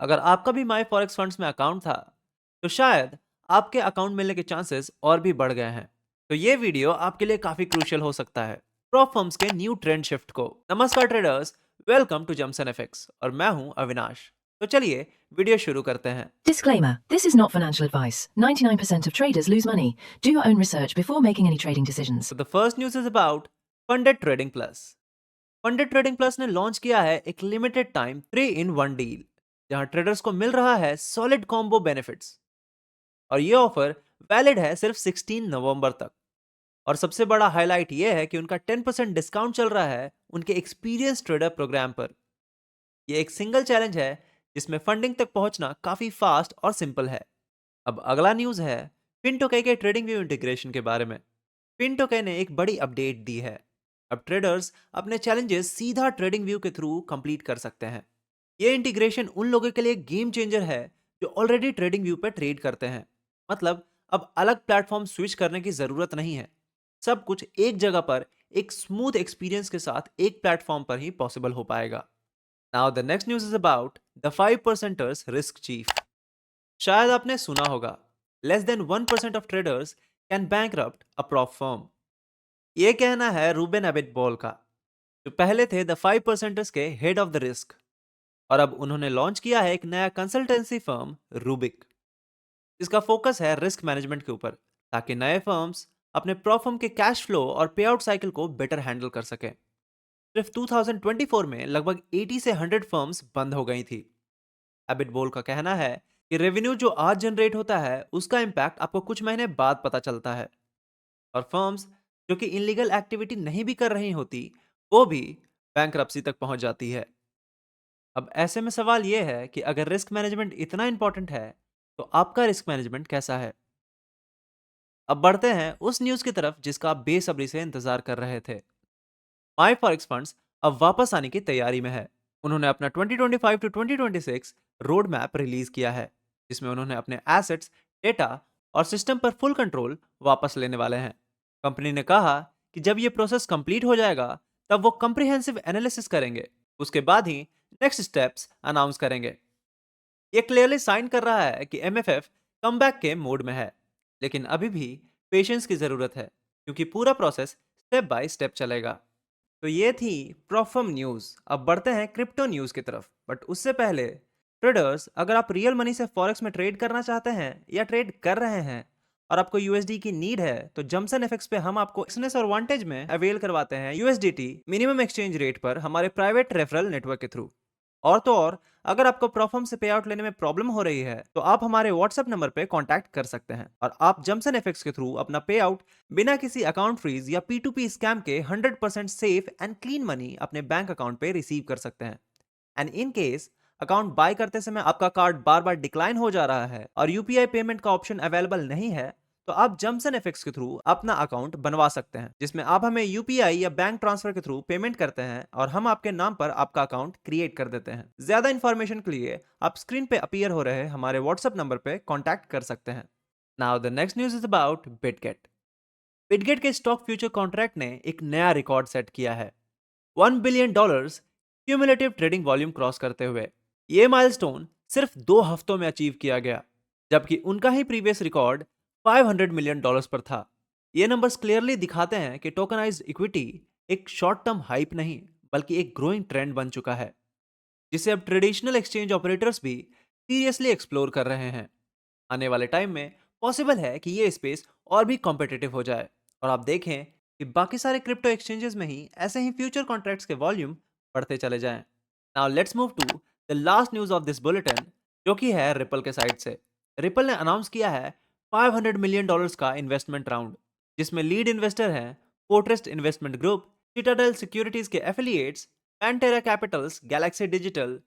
अगर आपका भी माई फॉरेक्स फंड्स में अकाउंट था, तो शायद आपके अकाउंट मिलने के चांसेस और भी बढ़ गए हैं। तो ये वीडियो आपके लिए काफी क्रूशियल हो सकता है प्रॉप फर्म्स के न्यू ट्रेंड शिफ्ट को। नमस्कार traders, welcome to Jamson FX और मैं हूं अविनाश। तो चलिए वीडियो शुरू करते हैं। Disclaimer: this is not financial advice. 99% of traders lose money. Do your own research before making any trading decisions. तो the first news is about funded trading plus. Funded trading plus ने launch किया है एक limited time 3 in 1 deal, जहां traders को मिल रहा है solid combo benefits. और ये ऑफर वैलिड है सिर्फ 16 नवंबर तक। और सबसे बड़ा हाईलाइट ये है कि उनका 10% डिस्काउंट चल रहा है उनके एक्सपीरियंस ट्रेडर प्रोग्राम पर। ये एक सिंगल चैलेंज है जिसमें फंडिंग तक पहुंचना काफी फास्ट और सिंपल है। अब अगला न्यूज है फिनटोके के ट्रेडिंग व्यू इंटीग्रेशन के बारे में। फिनटोके ने एक बड़ी अपडेट दी है। अब ट्रेडर्स अपने चैलेंजेस सीधा ट्रेडिंग व्यू के थ्रू कंप्लीट कर सकते हैं। ये इंटीग्रेशन उन लोगों के लिए गेम चेंजर है जो ऑलरेडी ट्रेडिंग व्यू पर ट्रेड करते हैं। मतलब अब अलग प्लेटफॉर्म स्विच करने की जरूरत नहीं है। सब कुछ एक जगह पर एक स्मूथ एक्सपीरियंस के साथ एक प्लेटफॉर्म पर ही पॉसिबल हो पाएगा। Now the next news is about the 5%ers risk chief. शायद आपने सुना होगा, less than 1% of traders can bankrupt a prop firm. ये कहना है रूबेन एबिटबॉल का, जो पहले थे द 5%ers के हेड ऑफ द रिस्क। और अब उन्होंने लॉन्च किया है एक नया कंसल्टेंसी फर्म रूबिक, जिसका फोकस है रिस्क मैनेजमेंट के ऊपर, ताकि नए फर्म्स अपने प्रॉप फर्म के कैश फ्लो और पे आउट साइकिल को बेटर हैंडल कर सकें। सिर्फ 2024 में लगभग 80 से 100 फर्म्स बंद हो गई थी। एबिटबोल का कहना है कि रेवेन्यू जो आज जनरेट होता है उसका इम्पैक्ट आपको कुछ महीने बाद पता चलता है। और फर्म्स जो कि इनलीगल एक्टिविटी नहीं भी कर रही होती, वो भी बैंकरप्सी तक पहुंच जाती है। अब ऐसे में सवाल यह है कि अगर रिस्क मैनेजमेंट इतना इंपॉर्टेंट है, तो आपका रिस्क मैनेजमेंट कैसा है? अब बढ़ते हैं उस न्यूज की तरफ जिसका आप बेसब्री से इंतजार कर रहे थे। माई फॉरेक्स फंड्स अब वापस आने की तैयारी में है। उन्होंने अपना 2025 टू 2026 रोड मैप रिलीज किया है, जिसमें उन्होंने अपने एसेट्स, डेटा और सिस्टम पर फुल कंट्रोल वापस लेने वाले हैं। कंपनी ने कहा कि जब ये प्रोसेस कंप्लीट हो जाएगा, तब वो कंप्रिहेंसिव एनालिसिस करेंगे। उसके बाद ही नेक्स्ट स्टेप्स अनाउंस करेंगे। ये क्लियरली साइन कर रहा है कि एमएफएफ कमबैक के मोड में है, लेकिन अभी भी पेशेंस की जरूरत है, क्योंकि पूरा प्रोसेस स्टेप बाय स्टेप चलेगा। तो ये थी प्रॉफम न्यूज। अब बढ़ते हैं क्रिप्टो न्यूज की तरफ, बट उससे पहले ट्रेडर्स, अगर आप रियल मनी से फॉरेक्स में ट्रेड करना चाहते हैं या ट्रेड कर रहे हैं और आपको यूएसडी की नीड है, तो जमसन एफएक्स पे हम आपको एक्सनेस और वांटेज में अवेल करवाते हैं यूएसडीटी मिनिमम एक्सचेंज रेट पर हमारे प्राइवेट रेफरल नेटवर्क के थ्रू। और तो और, अगर आपको प्रॉफर्म से पे आउट लेने में प्रॉब्लम हो रही है, तो आप हमारे व्हाट्सएप नंबर पे कांटेक्ट कर सकते हैं और आप जमसन एफएक्स के थ्रू अपना पे आउट बिना किसी अकाउंट फ्रीज या P2P स्कैम के 100% सेफ एंड क्लीन मनी अपने बैंक अकाउंट पे रिसीव कर सकते हैं। And in case account by करते समय आपका कार्ड बार बार डिक्लाइन हो जा रहा है और यूपीआई पेमेंट का ऑप्शन अवेलेबल नहीं है, तो आप जमसन एफएक्स के थ्रू अपना अकाउंट बनवा सकते हैं, जिसमें आप हमें यूपीआई या बैंक ट्रांसफर के थ्रू पेमेंट करते हैं और हम आपके नाम पर आपका अकाउंट क्रिएट कर देते हैं। ज्यादा इंफॉर्मेशन के लिए आप स्क्रीन पे अपीयर हो रहे हमारे व्हाट्सएप नंबर पे कॉन्टैक्ट कर सकते हैं। Now the next news is about Bitget. Bitget के स्टॉक फ्यूचर कॉन्ट्रैक्ट ने एक नया रिकॉर्ड सेट किया है, $1 billion cumulative trading volume cross करते हुए। ये माइलस्टोन सिर्फ 2 हफ्तों में अचीव किया गया, जबकि उनका ही प्रीवियस रिकॉर्ड $500 मिलियन पर था। ये नंबर्स क्लियरली दिखाते हैं कि टोकनाइज्ड इक्विटी एक शॉर्ट टर्म हाइप नहीं, बल्कि एक ग्रोइंग ट्रेंड बन चुका है, जिसे अब ट्रेडिशनल एक्सचेंज ऑपरेटर्स भी सीरियसली एक्सप्लोर कर रहे हैं। आने वाले टाइम में पॉसिबल है कि ये स्पेस और भी कॉम्पिटिटिव हो जाए और आप देखें कि बाकी सारे क्रिप्टो एक्सचेंजेस में ही ऐसे ही फ्यूचर कॉन्ट्रैक्ट्स के वॉल्यूम बढ़ते चले जाएं। Now let's move to the last news of this bulletin, जो कि है रिपल के साइड से। रिपल ने अनाउंस किया है $500 मिलियन का इन्वेस्टमेंट राउंड, जिसमें लीड इन्वेस्टर हैं पोर्ट्रेस्ट इन्वेस्टमेंट ग्रुप, सिटाडेल सिक्योरिटीज के affiliates, Pantera capitals, Galaxy Digital,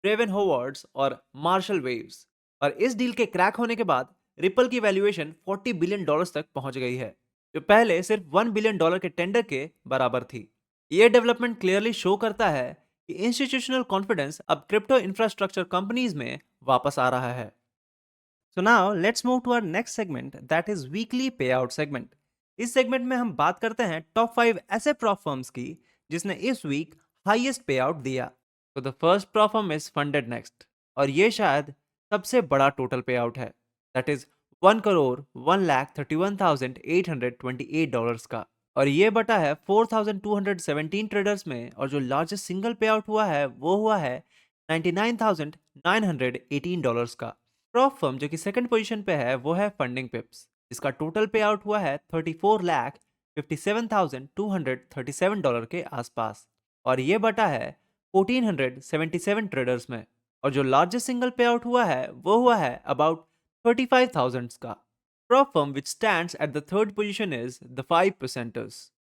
रेवन होवर्ड्स और मार्शल वेव्स। और इस डील के क्रैक होने के बाद रिपल की वैल्यूएशन $40 बिलियन तक पहुंच गई है, जो पहले सिर्फ $1 बिलियन के टेंडर के बराबर थी। यह डेवलपमेंट क्लियरली शो करता है कि इंस्टीट्यूशनल कॉन्फिडेंस अब क्रिप्टो इंफ्रास्ट्रक्चर कंपनीज में वापस आ रहा है। So now let's move to our next segment, that is weekly pay out segment. इस सेगमेंट में हम बात करते हैं टॉप 5 ऐसे प्रॉप फर्म्स की जिसने इस वीक हाईएस्ट पे आउट दिया। तो the first prop firm is funded next, और ये शायद सबसे बड़ा टोटल पे आउट है, दैट इज 1,01,31,828 का। और ये बटा है 4,217 ट्रेडर्स में, और जो लार्जेस्ट सिंगल पे आउट हुआ है वो हुआ है 99,918 डॉलर्स का। प्रॉप फर्म जो कि सेकंड पोजीशन पे है वो है फंडिंग पिप्स, जिसका टोटल पे आउट हुआ है 34,57,237 डॉलर के आसपास, और ये बटा है 1,477 ट्रेडर्स में। और जो लार्जेस्ट सिंगल पे आउट हुआ है वो हुआ है अबाउट 35,000 का। Prop firm which stands at the third position is the 5 percenters,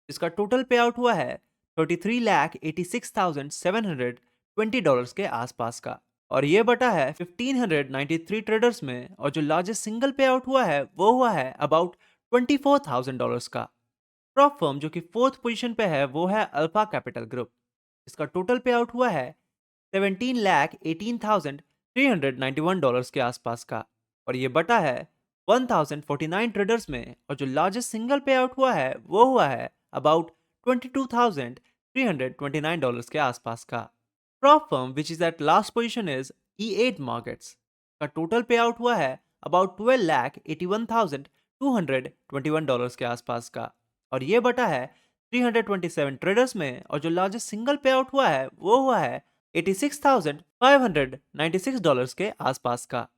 जिसका टोटल पे आउट हुआ है 33,86,720 डॉलर्स के आसपास का, और ये बटा है 1,593 ट्रेडर्स में। और जो लार्जेस्ट सिंगल पे आउट हुआ है वो हुआ है अबाउट 24,000 डॉलर्स का। प्रॉप फर्म जो कि फोर्थ पोजीशन पे है वो है अल्फा कैपिटल ग्रुप, जिसका टोटल पे आउट हुआ है 17,18,391 डॉलर्स के आसपास का, और ये बटा है 1,049 ट्रेडर्स में। और जो लार्जेस्ट सिंगल पे आउट हुआ है वो हुआ है अबाउट 22,329 डॉलर्स के आसपास का। Prop firm which is at last position is E8 markets का टोटल पे आउट हुआ है अबाउट 12,81,221 डॉलर्स के आसपास का, और ये बटा है 327 ट्रेडर्स में। और जो लार्जेस्ट सिंगल पे आउट हुआ है वो हुआ है 86,596 डॉलर्स के आसपास का।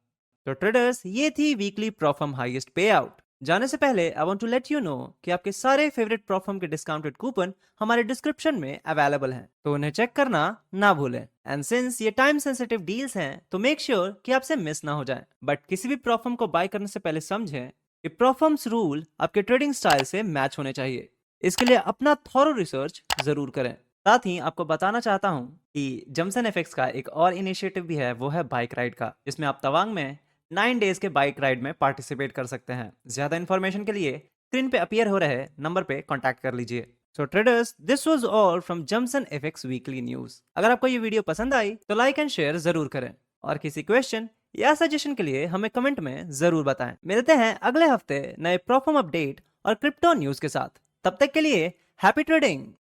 तो ट्रेडर्स, ये थी weekly prop firm highest pay out. जाने से पहले I want to let you know कि आपके सारे फेवरेट प्रॉफर्म के डिस्काउंटेड कूपन हमारे डिस्क्रिप्शन में अवेलेबल हैं, तो उन्हें चेक करना ना भूलें। एंड सिंस ये टाइम सेंसिटिव डील्स हैं तो मेक श्योर कि आपसे मिस ना हो जाए। बट किसी भी प्रॉफर्म को बाय करने से पहले समझें कि प्रॉफर्म्स रूल आपके ट्रेडिंग स्टाइल से मैच होने चाहिए। इसके लिए अपना थॉरो रिसर्च जरूर करें। साथ ही आपको बताना चाहता हूँ कि जमसन एफएक्स का एक और इनिशिएटिव भी है, वो है बाइक राइड का, जिसमें आप तवांग में 9 डेज के बाइक राइड में पार्टिसिपेट कर सकते हैं। ज्यादा इन्फॉर्मेशन के लिए स्क्रीन पे अपीयर हो रहे नंबर पे कांटेक्ट कर लीजिए। So traders, this was all from जमसन एफएक्स वीकली न्यूज। अगर आपको ये वीडियो पसंद आई तो लाइक एंड शेयर जरूर करें, और किसी क्वेश्चन या सजेशन के लिए हमें कमेंट में जरूर बताएं। मिलते हैं अगले हफ्ते नए प्रॉफर्म अपडेट और क्रिप्टो न्यूज के साथ। तब तक के लिए हैप्पी ट्रेडिंग।